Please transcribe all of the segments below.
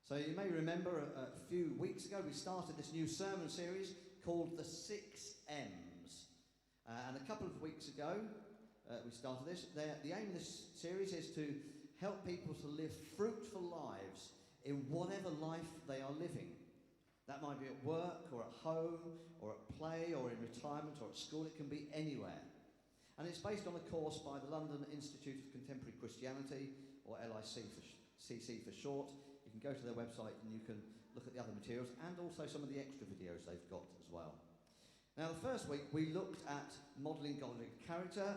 So you may remember a few weeks ago we started this new sermon series called the 6 M's. And a couple of weeks ago we started this. The aim of this series is to help people to live fruitful lives in whatever life they are living. That might be at work or at home or at play or in retirement or at school. It can be anywhere. And it's based on a course by the London Institute of Contemporary Christianity, or LICC for short. You can go to their website and you can look at the other materials and also some of the extra videos they've got as well. Now, the first week we looked at modelling godly character.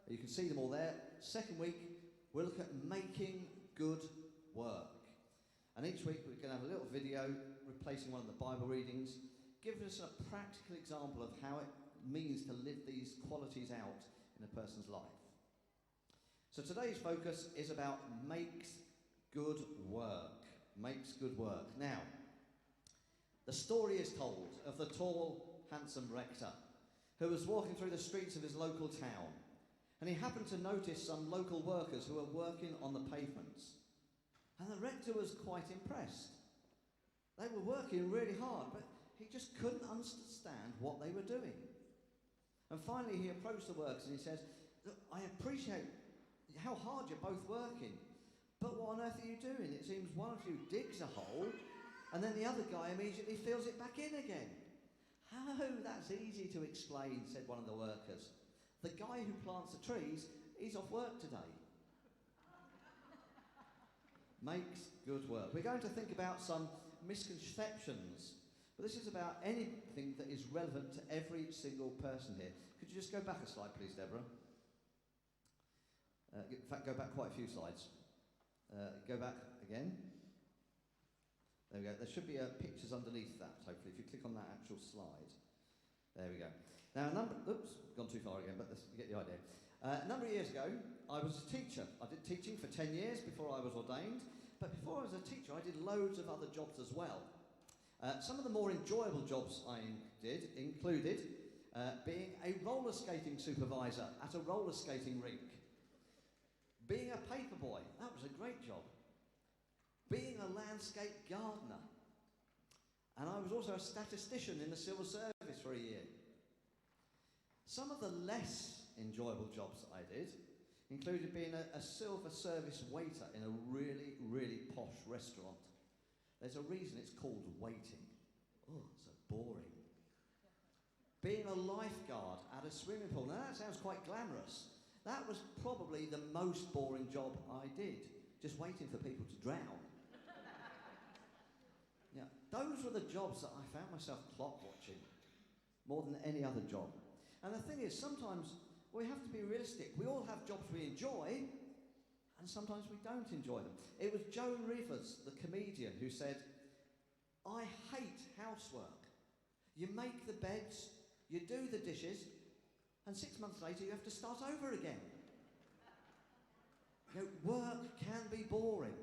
You can see them all there. Second week we'll look at making good work. And each week we're going to have a little video replacing one of the Bible readings, giving us a practical example of how it means to live these qualities out in a person's life. So today's focus is about makes good work. Makes good work. Now, the story is told of the tall, handsome rector who was walking through the streets of his local town, and he happened to notice some local workers who were working on the pavements. And the rector was quite impressed. They were working really hard, but he just couldn't understand what they were doing. And finally he approached the workers and he says, "Look, I appreciate how hard you're both working, but what on earth are you doing? It seems one of you digs a hole and then the other guy immediately fills it back in again." "Oh, that's easy to explain," said one of the workers. "The guy who plants the trees, he's off work today." Makes good work. We're going to think about some misconceptions, but this is about anything that is relevant to every single person here. Could you just go back a slide, please, Deborah? In fact, go back quite a few slides. Go back again. There we go. There should be pictures underneath that, hopefully, if you click on that actual slide. There we go. Now, oops, gone too far again, but you get the idea. A number of years ago, I was a teacher. I did teaching for 10 years before I was ordained, but before I was a teacher, I did loads of other jobs as well. Some of the more enjoyable jobs I did included being a roller skating supervisor at a roller skating rink, being a paper boy, that was a great job, being a landscape gardener, and I was also a statistician in the civil service for a year. Some of the less enjoyable jobs I did included being a silver service waiter in a really, really posh restaurant. There's a reason it's called waiting. Oh, so boring. Being a lifeguard at a swimming pool. Now that sounds quite glamorous. That was probably the most boring job I did, just waiting for people to drown. Yeah, those were the jobs that I found myself clock watching more than any other job. And the thing is, sometimes we have to be realistic. We all have jobs we enjoy, and sometimes we don't enjoy them. It was Joan Rivers, the comedian, who said, "I hate housework. You make the beds, you do the dishes, and 6 months later you have to start over again." You know, work can be boring.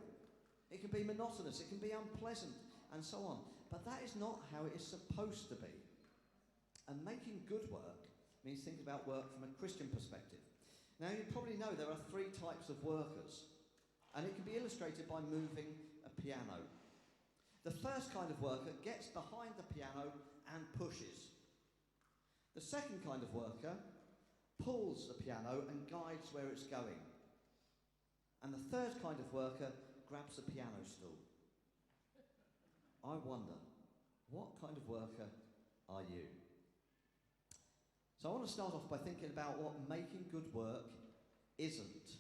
It can be monotonous, it can be unpleasant, and so on. But that is not how it is supposed to be. And making good work means thinking about work from a Christian perspective. Now, you probably know there are 3 types of workers, and it can be illustrated by moving a piano. The first kind of worker gets behind the piano and pushes. The second kind of worker pulls the piano and guides where it's going. And the third kind of worker grabs the piano stool. I wonder, what kind of worker are you? So I want to start off by thinking about what making good work isn't.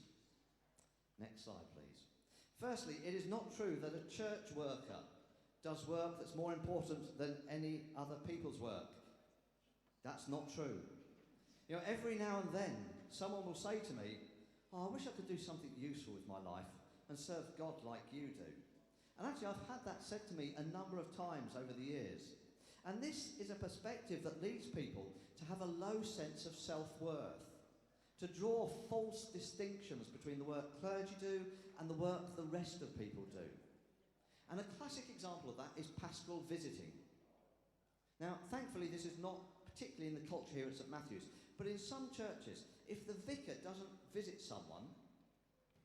Next slide, please. Firstly, it is not true that a church worker does work that's more important than any other people's work. That's not true. You know, every now and then, someone will say to me, "Oh, I wish I could do something useful with my life and serve God like you do." And actually, I've had that said to me a number of times over the years. And this is a perspective that leads people to have a low sense of self-worth, to draw false distinctions between the work clergy do and the work the rest of people do. And a classic example of that is pastoral visiting. Now, thankfully, this is not particularly in the culture here at St Matthew's, but in some churches, if the vicar doesn't visit someone,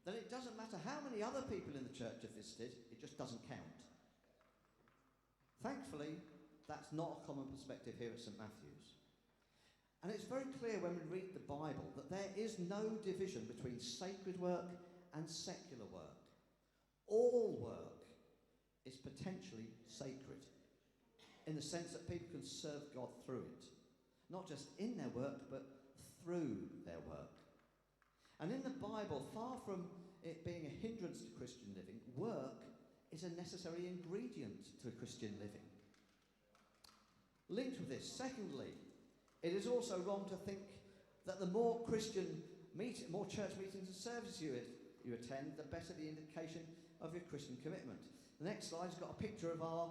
then it doesn't matter how many other people in the church have visited, it just doesn't count. Thankfully, that's not a common perspective here at St Matthew's. And it's very clear when we read the Bible that there is no division between sacred work and secular work. All work is potentially sacred, in the sense that people can serve God through it. Not just in their work, but through their work. And in the Bible, far from it being a hindrance to Christian living, work is a necessary ingredient to Christian living. Linked with this, secondly, it is also wrong to think that the more more church meetings and services you attend, the better the indication of your Christian commitment. The next slide's got a picture of our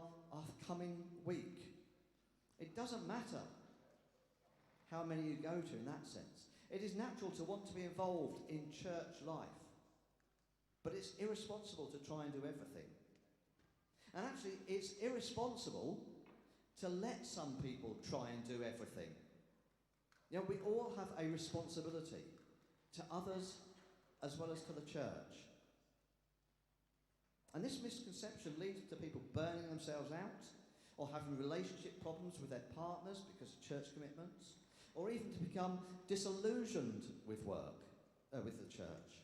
coming week. It doesn't matter how many you go to in that sense. It is natural to want to be involved in church life, but it's irresponsible to try and do everything. And actually, it's irresponsible to let some people try and do everything. You know, we all have a responsibility to others as well as to the church. And this misconception leads to people burning themselves out, or having relationship problems with their partners because of church commitments, or even to become disillusioned with work, with the church.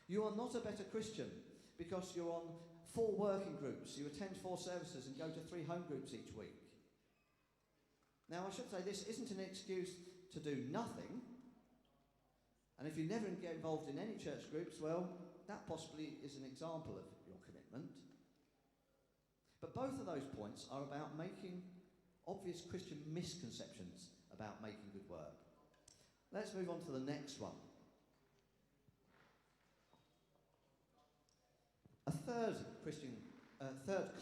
You are not a better Christian because you're on 4 working groups, you attend 4 services and go to 3 home groups each week. Now, I should say this isn't an excuse to do nothing, and if you never get involved in any church groups, well, that possibly is an example of your commitment. But both of those points are about making obvious Christian misconceptions about making good work. Let's move on to the next one. A third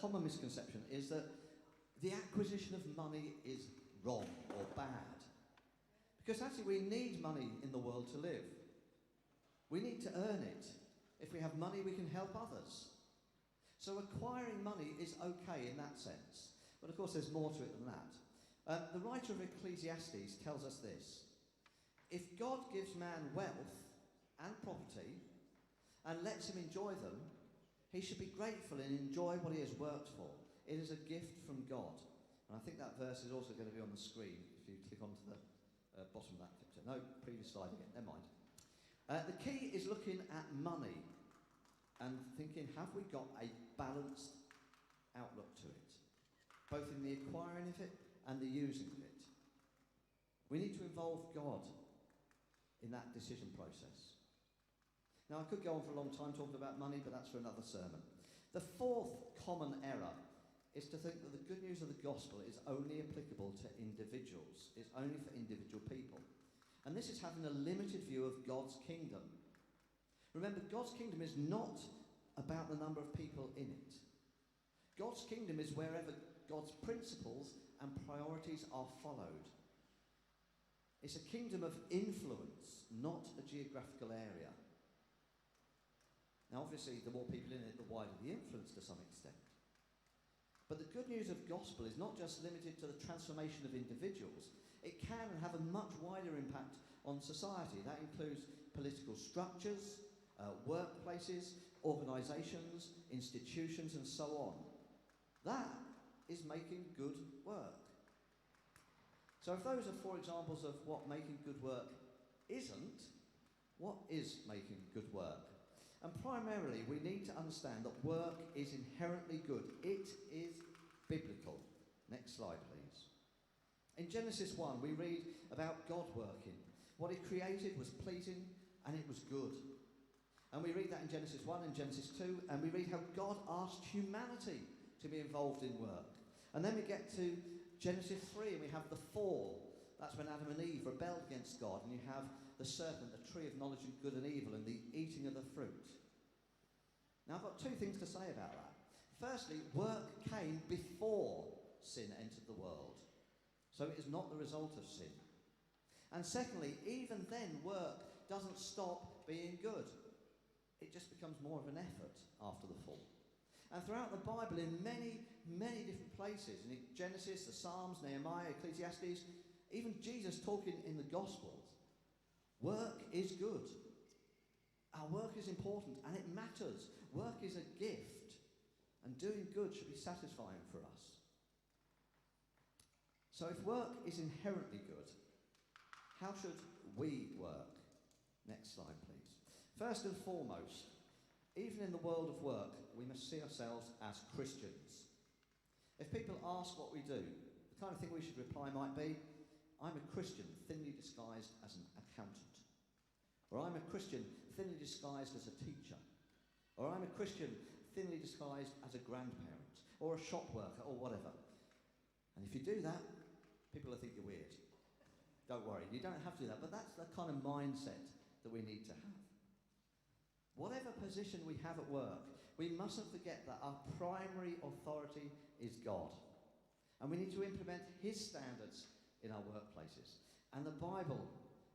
common misconception is that the acquisition of money is wrong or bad. Because actually we need money in the world to live. We need to earn it. If we have money, we can help others. So acquiring money is okay in that sense. But of course there's more to it than that. The writer of Ecclesiastes tells us this: if God gives man wealth and property and lets him enjoy them, he should be grateful and enjoy what he has worked for. It is a gift from God. And I think that verse is also going to be on the screen if you click onto the bottom of that picture. No, previous slide again, never mind. The key is looking at money and thinking, have we got a balanced outlook to it? Both in the acquiring of it and the using of it. We need to involve God in that decision process. Now, I could go on for a long time talking about money, but that's for another sermon. The fourth common error is to think that the good news of the gospel is only applicable to individuals. It's only for individual people. And this is having a limited view of God's kingdom. Remember, God's kingdom is not about the number of people in it. God's kingdom is wherever God's principles and priorities are followed. It's a kingdom of influence, not a geographical area. Now, obviously, the more people in it, the wider the influence to some extent. But the good news of gospel is not just limited to the transformation of individuals. It can have a much wider impact on society. That includes political structures, workplaces, organisations, institutions, and so on. That is making good work. So if those are 4 examples of what making good work isn't, what is making good work? And primarily, we need to understand that work is inherently good. It is biblical. Next slide, please. In Genesis 1, we read about God working. What he created was pleasing and it was good. And we read that in Genesis 1 and Genesis 2, and we read how God asked humanity to be involved in work. And then we get to Genesis 3 and we have the fall. That's when Adam and Eve rebelled against God, and you have the serpent, the tree of knowledge of good and evil, and the eating of the fruit. Now, I've got 2 things to say about that. Firstly, work came before sin entered the world. So it is not the result of sin. And secondly, even then, work doesn't stop being good. It just becomes more of an effort after the fall. And throughout the Bible, in many, many different places, in Genesis, the Psalms, Nehemiah, Ecclesiastes, even Jesus talking in the Gospels, work is good. Our work is important and it matters. Work is a gift, and doing good should be satisfying for us. So if work is inherently good, how should we work? Next slide, please. First and foremost, even in the world of work, we must see ourselves as Christians. If people ask what we do, the kind of thing we should reply might be, I'm a Christian thinly disguised as an accountant. Or I'm a Christian thinly disguised as a teacher. Or I'm a Christian thinly disguised as a grandparent. Or a shop worker, or whatever. And if you do that, people will think you're weird. Don't worry, you don't have to do that, but that's the kind of mindset that we need to have. Whatever position we have at work, we mustn't forget that our primary authority is God. And we need to implement his standards in our workplaces. And the Bible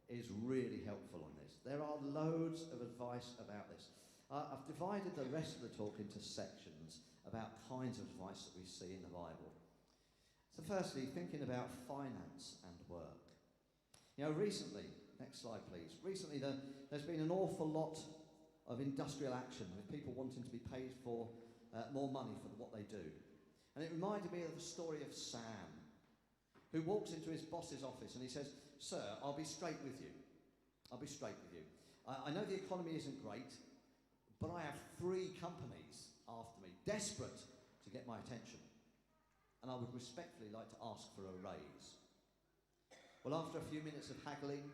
is really helpful on this. There are loads of advice about this. I've divided the rest of the talk into sections about kinds of advice that we see in the Bible. So firstly, thinking about finance and work. You know, recently, next slide please, recently there's been an awful lot of industrial action with people wanting to be paid for more money for what they do. And it reminded me of the story of Sam, who walks into his boss's office and he says, "Sir, I'll be straight with you. I'll be straight with you. I know the economy isn't great, but I have 3 companies after me, desperate to get my attention. And I would respectfully like to ask for a raise." Well, after a few minutes of haggling,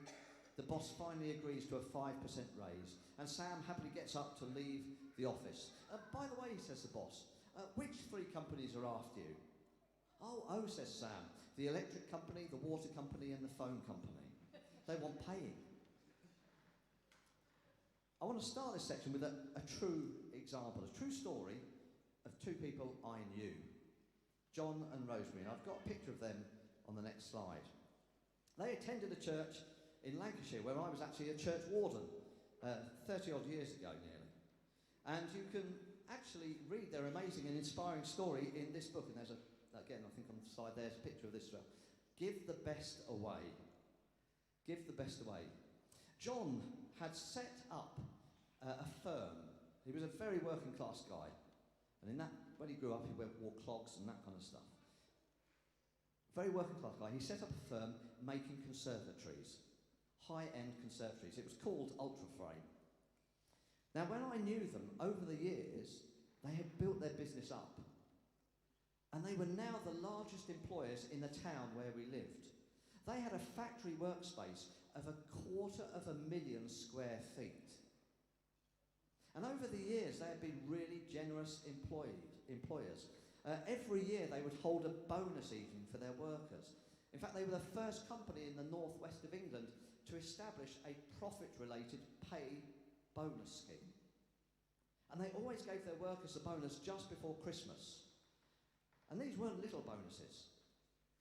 the boss finally agrees to a 5% raise, and Sam happily gets up to leave the office. "By the way," says the boss, "which 3 companies are after you?" Oh, says Sam, "the electric company, the water company, and the phone company. They want paying." I want to start this section with a true example, a true story of 2 people I knew, John and Rosemary. And I've got a picture of them on the next slide. They attended a church in Lancashire where I was actually a church warden 30 odd years ago nearly. And you can actually read their amazing and inspiring story in this book. And there's again, I think on the side there's a picture of this as well. Give the best away. Give the best away. John had set up a firm. He was a very working class guy. And when he grew up, he wore clogs and that kind of stuff. Very working class guy. He set up a firm making conservatories, high-end conservatories. It was called Ultraframe. Now, when I knew them over the years, they had built their business up. And they were now the largest employers in the town where we lived. They had a factory workspace of 250,000 square feet. And over the years, they had been really generous employers. Every year, they would hold a bonus evening for their workers. In fact, they were the first company in the northwest of England to establish a profit-related pay bonus scheme. And they always gave their workers a bonus just before Christmas. And these weren't little bonuses.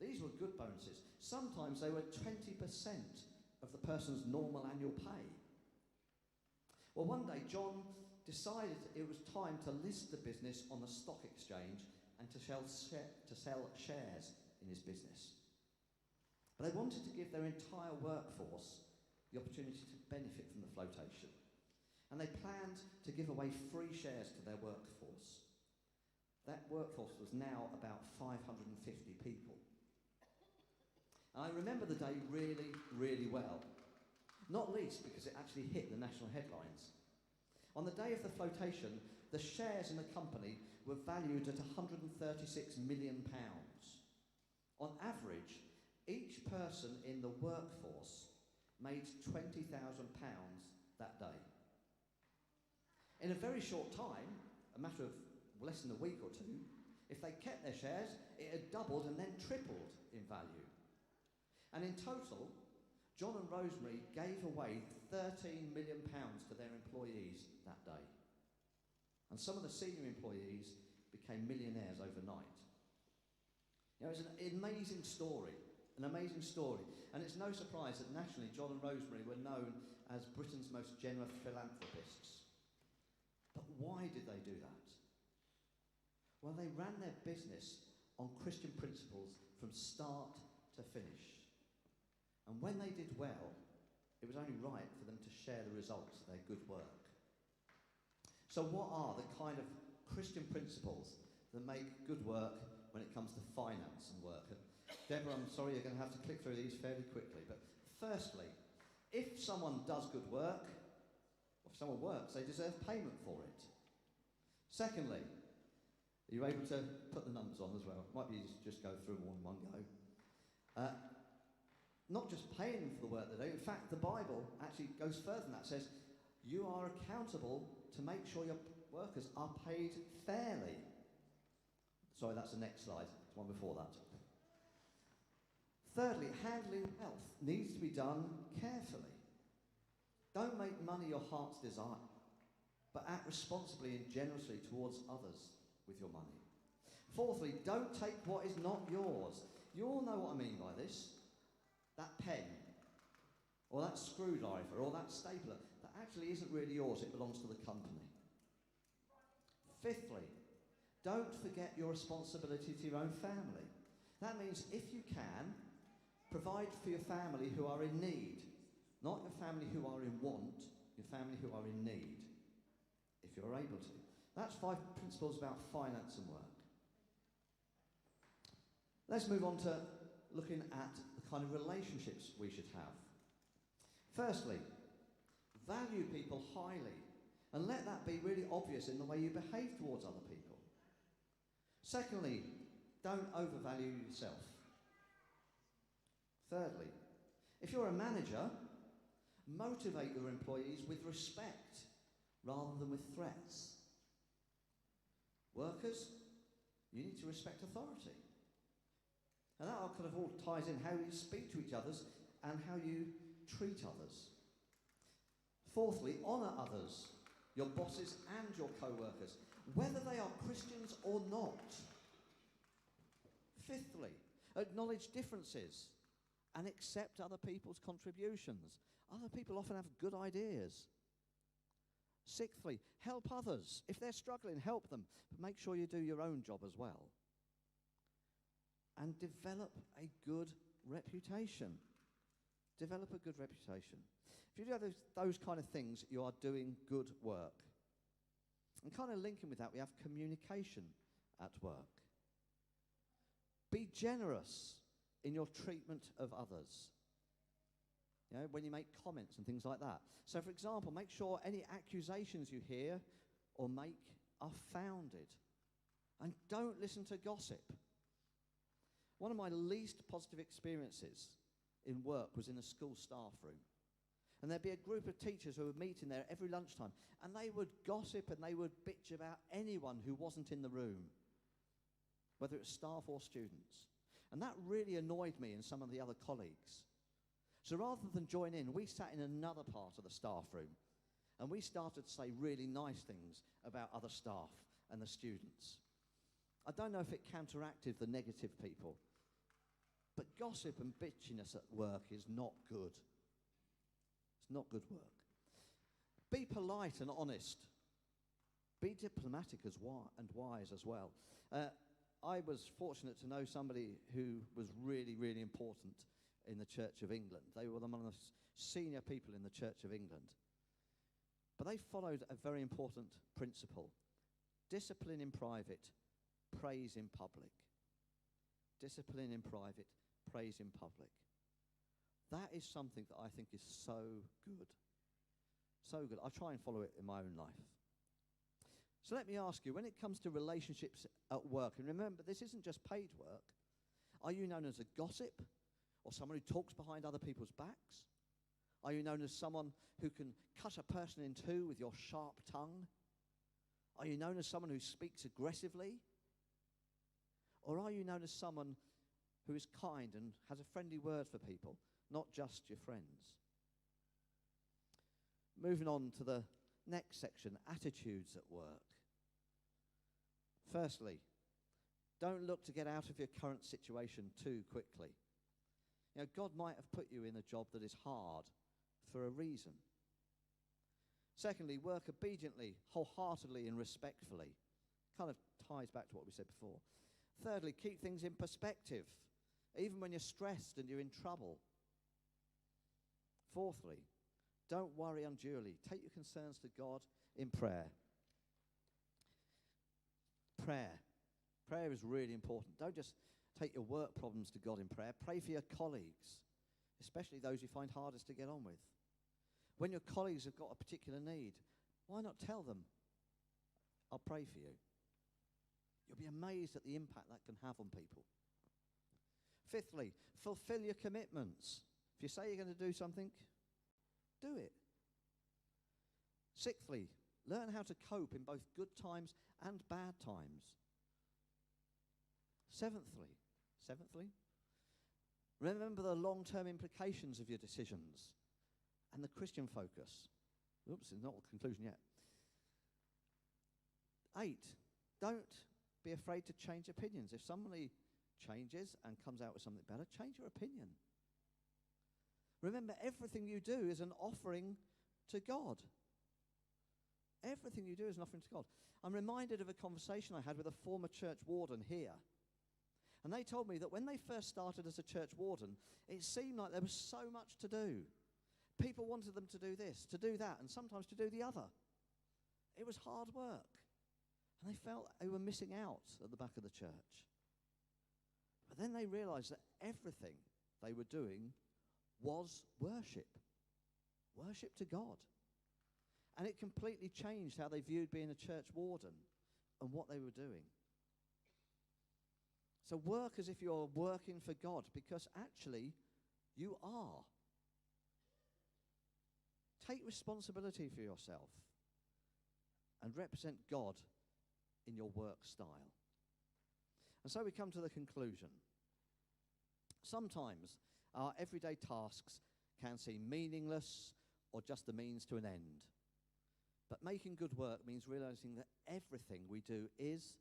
These were good bonuses. Sometimes they were 20% of the person's normal annual pay. Well, one day John decided it was time to list the business on the stock exchange and to sell shares in his business. But they wanted to give their entire workforce the opportunity to benefit from the flotation. And they planned to give away free shares to their workforce. That workforce was now about 550 people. And I remember the day really, really well. Not least because it actually hit the national headlines. On the day of the flotation, the shares in the company were valued at £136 million. On average, each person in the workforce made £20,000 that day. In a very short time, a matter of less than a week or 2, if they kept their shares, it had doubled and then tripled in value. And in total, John and Rosemary gave away £13 million to their employees that day. And some of the senior employees became millionaires overnight. You know, it's an amazing story, And it's no surprise that nationally John and Rosemary were known as Britain's most generous philanthropists. But why did they do that? Well, they ran their business on Christian principles from start to finish. And when they did well, it was only right for them to share the results of their good work. So what are the kind of Christian principles that make good work when it comes to finance and work? Deborah, I'm sorry, you're going to have to click through these fairly quickly. But firstly, if someone does good work, or if someone works, they deserve payment for it. Secondly, are you able to put the numbers on as well? It might be easy to just go through them all in one go. Not just paying them for the work they do. In fact, the Bible actually goes further than that. It says, you are accountable to make sure your workers are paid fairly. Sorry, that's the next slide. It's one before that. Thirdly, handling wealth needs to be done carefully. Don't make money your heart's desire, but act responsibly and generously towards others with your money. Fourthly, don't take what is not yours. You all know what I mean by this. That pen, or that screwdriver, or that stapler, that actually isn't really yours, it belongs to the company. Fifthly, don't forget your responsibility to your own family. That means if you can, provide for your family who are in need. Not your family who are in want, your family who are in need, if you're able to. That's 5 principles about finance and work. Let's move on to looking at the kind of relationships we should have. Firstly, value people highly, and let that be really obvious in the way you behave towards other people. Secondly, don't overvalue yourself. Thirdly, if you're a manager, motivate your employees with respect rather than with threats. Workers, you need to respect authority. And that kind of all ties in how you speak to each other and how you treat others. Fourthly, honour others, your bosses and your co-workers, whether they are Christians or not. Fifthly, acknowledge differences and accept other people's contributions. Other people often have good ideas. Sixthly, help others. If they're struggling, help them, but make sure you do your own job as well. And develop a good reputation. Develop a good reputation. If you do those kind of things, you are doing good work. And kind of linking with that, we have communication at work. Be generous in your treatment of others. You know, when you make comments and things like that. So, for example, make sure any accusations you hear or make are founded. And don't listen to gossip. One of my least positive experiences in work was in a school staff room. And there'd be a group of teachers who would meet in there every lunchtime, and they would gossip and they would bitch about anyone who wasn't in the room, whether it was staff or students. And that really annoyed me and some of the other colleagues. So rather than join in, we sat in another part of the staff room, and we started to say really nice things about other staff and the students. I don't know if it counteracted the negative people, but gossip and bitchiness at work is not good. It's not good work. Be polite and honest. Be diplomatic and wise as well. I was fortunate to know somebody who was really, really important in the Church of England. They were one of the senior people in the Church of England. But they followed a very important principle. Discipline in private, praise in public. Discipline in private, praise in public. That is something that I think is so good. So good. I try and follow it in my own life. So let me ask you, when it comes to relationships at work, and remember, this isn't just paid work, are you known as a gossip or someone who talks behind other people's backs? Are you known as someone who can cut a person in two with your sharp tongue? Are you known as someone who speaks aggressively? Or are you known as someone who is kind and has a friendly word for people, not just your friends? Moving on to the next section, attitudes at work. Firstly, don't look to get out of your current situation too quickly. You know, God might have put you in a job that is hard for a reason. Secondly, work obediently, wholeheartedly and respectfully. Kind of ties back to what we said before. Thirdly, keep things in perspective, even when you're stressed and you're in trouble. Fourthly, don't worry unduly. Take your concerns to God in prayer. Prayer. Prayer is really important. Take your work problems to God in prayer. Pray for your colleagues, especially those you find hardest to get on with. When your colleagues have got a particular need, why not tell them, I'll pray for you? You'll be amazed at the impact that can have on people. Fifthly, fulfill your commitments. If you say you're going to do something, do it. Sixthly, learn how to cope in both good times and bad times. Seventhly, remember the long-term implications of your decisions and the Christian focus. Oops, it's not a conclusion yet. 8, don't be afraid to change opinions. If somebody changes and comes out with something better, change your opinion. Remember, everything you do is an offering to God. Everything you do is an offering to God. I'm reminded of a conversation I had with a former church warden here. And they told me that when they first started as a church warden, it seemed like there was so much to do. People wanted them to do this, to do that, and sometimes to do the other. It was hard work. And they felt they were missing out at the back of the church. But then they realized that everything they were doing was worship. Worship to God. And it completely changed how they viewed being a church warden and what they were doing. So work as if you're working for God, because actually you are. Take responsibility for yourself and represent God in your work style. And so we come to the conclusion. Sometimes our everyday tasks can seem meaningless or just a means to an end. But making good work means realizing that everything we do is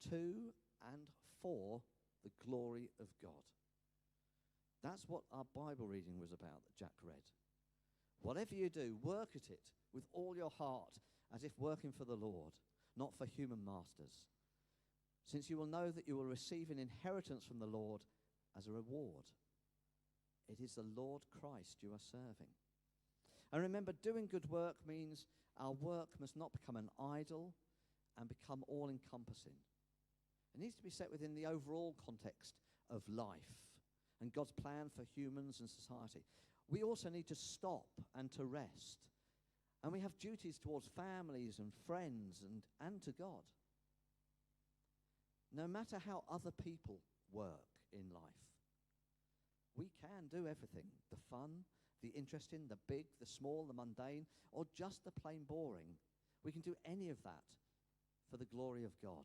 to and for the glory of God. That's what our Bible reading was about that Jack read. Whatever you do, work at it with all your heart, as if working for the Lord, not for human masters, since you will know that you will receive an inheritance from the Lord as a reward. It is the Lord Christ you are serving. And remember, doing good work means our work must not become an idol and become all-encompassing. It needs to be set within the overall context of life and God's plan for humans and society. We also need to stop and to rest. And we have duties towards families and friends and to God. No matter how other people work in life, we can do everything. The fun, the interesting, the big, the small, the mundane, or just the plain boring. We can do any of that for the glory of God.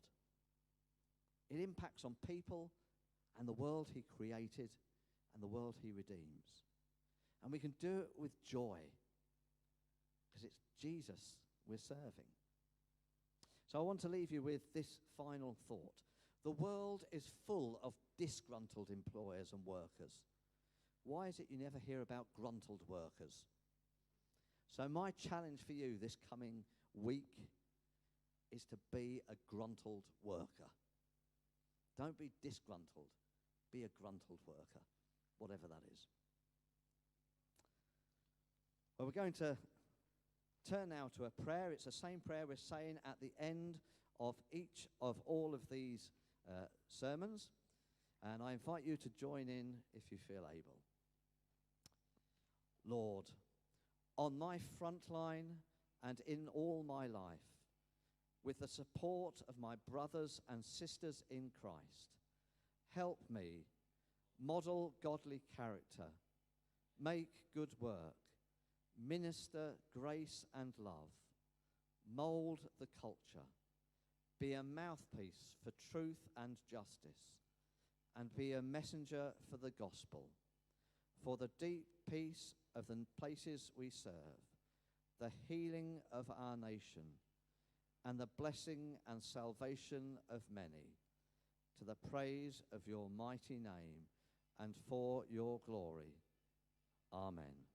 It impacts on people and the world he created and the world he redeems. And we can do it with joy because it's Jesus we're serving. So I want to leave you with this final thought. The world is full of disgruntled employers and workers. Why is it you never hear about gruntled workers? So my challenge for you this coming week is to be a gruntled worker. Don't be disgruntled. Be a gruntled worker, whatever that is. Well, we're going to turn now to a prayer. It's the same prayer we're saying at the end of each of all of these sermons. And I invite you to join in if you feel able. Lord, on my front line and in all my life, with the support of my brothers and sisters in Christ, help me model godly character, make good work, minister grace and love, mold the culture, be a mouthpiece for truth and justice, and be a messenger for the gospel, for the deep peace of the places we serve, the healing of our nation, and the blessing and salvation of many, to the praise of your mighty name and for your glory. Amen.